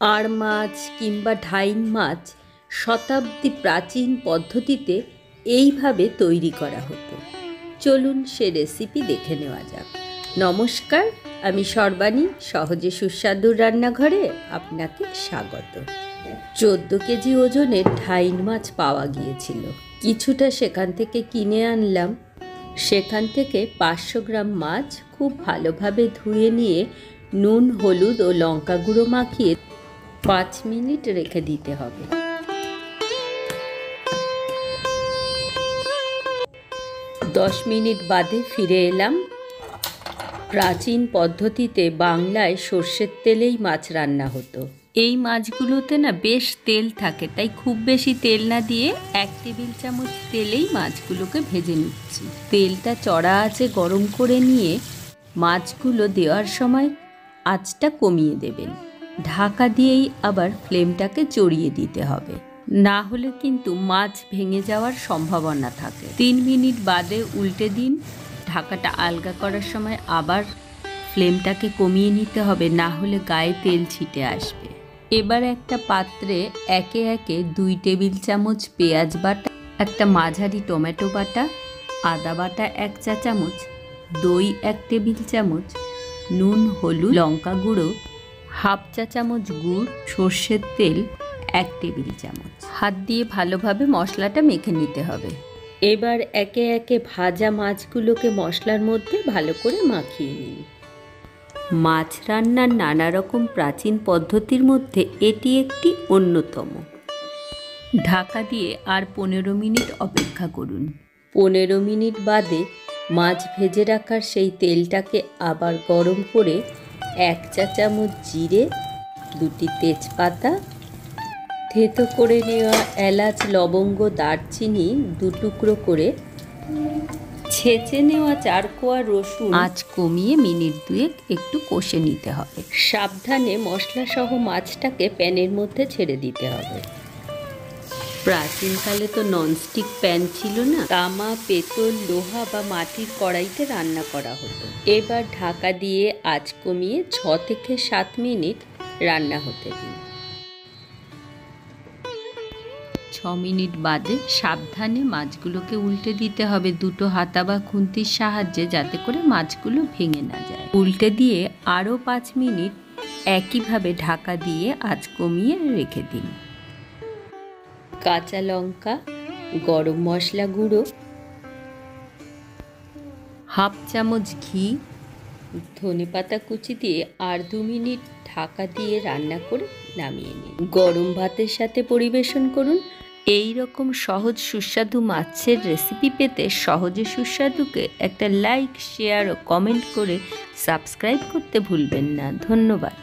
আর মাছ কিংবা ঢাইন মাছ শতাব্দী প্রাচীন পদ্ধতিতে এইভাবে তৈরি করা হতো। চলুন সে রেসিপি দেখে নেওয়া যাক। নমস্কার, আমি সর্বাণী, সহজে সুস্বাদুর রান্নাঘরে আপনাকে স্বাগত। 14 কেজি ওজনের ঢাইন মাছ পাওয়া গিয়েছিল। কিছুটা সেখান থেকে কিনে আনলাম। সেখান থেকে 500 গ্রাম মাছ খুব ভালোভাবে ধুয়ে নিয়ে নুন, হলুদ ও লঙ্কা গুঁড়ো মাখিয়ে 5 মিনিট রেখে দিতে হবে। দশ মিনিট বাদে ফিরে এলাম। প্রাচীন পদ্ধতিতে বাংলায় সর্ষের তেলেই মাছ রান্না হতো। এই মাছগুলোতে না বেশ তেল থাকে, তাই খুব বেশি তেল না দিয়ে 1 টেবিল চামচ তেলেই মাছগুলোকে ভেজে নিচ্ছি। তেলটা চড়া আঁচে গরম করে নিয়ে মাছগুলো দেওয়ার সময় আঁচটা কমিয়ে দেবেন। ঢাকা দিয়েই আবার ফ্লেমটাকে চড়িয়ে দিতে হবে, না হলে কিন্তু মাছ ভেঙে যাওয়ার সম্ভাবনা থাকে। 3 মিনিট বাদে উল্টে দিন। ঢাকাটা আলগা করার সময় আবার ফ্লেমটাকে কমিয়ে নিতে হবে, না হলে গায়ে তেল ছিটে আসবে। এবার একটা পাত্রে একে একে 2 টেবিল চামচ পেঁয়াজ বাটা, একটা মাঝারি টমেটো বাটা, আদা বাটা 1 চা চামচ, দই 1 টেবিল চামচ, নুন, হলুদ, লঙ্কা গুঁড়ো 1/2 চা চামচ, গুড়, সর্ষের তেল 1 টেবিল চামচ। হাত দিয়ে ভালোভাবে মশলাটা মেখে নিতে হবে। এবার একে একে ভাজা মাছগুলোকে মশলার মধ্যে ভালো করে মাখিয়ে নিন। মাছ রান্নার নানা রকম প্রাচীন পদ্ধতির মধ্যে এটি একটি অন্যতম। ঢাকা দিয়ে আর 15 মিনিট অপেক্ষা করুন। 15 মিনিট বাদে মাছ ভেজে রাখার সেই তেলটাকে আবার গরম করে 1 চা চামচ জিরে, 2টি তেজপাতা, থেতো করে নেওয়া এলাচ, লবঙ্গ, দারচিনি 2 টুকরো করে, ছেঁচে নেওয়া 4 কোয়া রসুন, আঁচ কমিয়ে মিনিট 2 একটু কষে নিতে হবে। সাবধানে মশলা সহ মাছটাকে প্যানের মধ্যে ছেড়ে দিতে হবে। প্রাচীনকালে তো ননস্টিক প্যান ছিল না, তামা, পেতল, লোহা বা মাটির কড়াইতে রান্না করা হতো। এবার ঢাকা দিয়ে আঁচ কমিয়ে 6 থেকে 7 মিনিট রান্না হতে দিন। 6 মিনিট বাদে সাবধানে মাছগুলোকে উল্টে দিতে হবে দুটো হাতা বা খুন্তির সাহায্যে, যাতে করে মাছগুলো ভেঙে না যায়। উল্টে দিয়ে আরও 5 মিনিট একইভাবে ঢাকা দিয়ে আঁচ কমিয়ে রেখে দিন। কাঁচা লঙ্কা, গরম মশলা গুঁড়ো, 1/2 চামচ ঘি, ধনেপাতা কুচি দিয়ে আর 2 মিনিট ঢাকা দিয়ে রান্না করে নামিয়ে নিন। গরম ভাতের সাথে পরিবেশন করুন। এই রকম সহজ সুস্বাদু মাছের রেসিপি পেতে সহজে সুস্বাদুকে একটা লাইক, শেয়ার ও কমেন্ট করে সাবস্ক্রাইব করতে ভুলবেন না। ধন্যবাদ।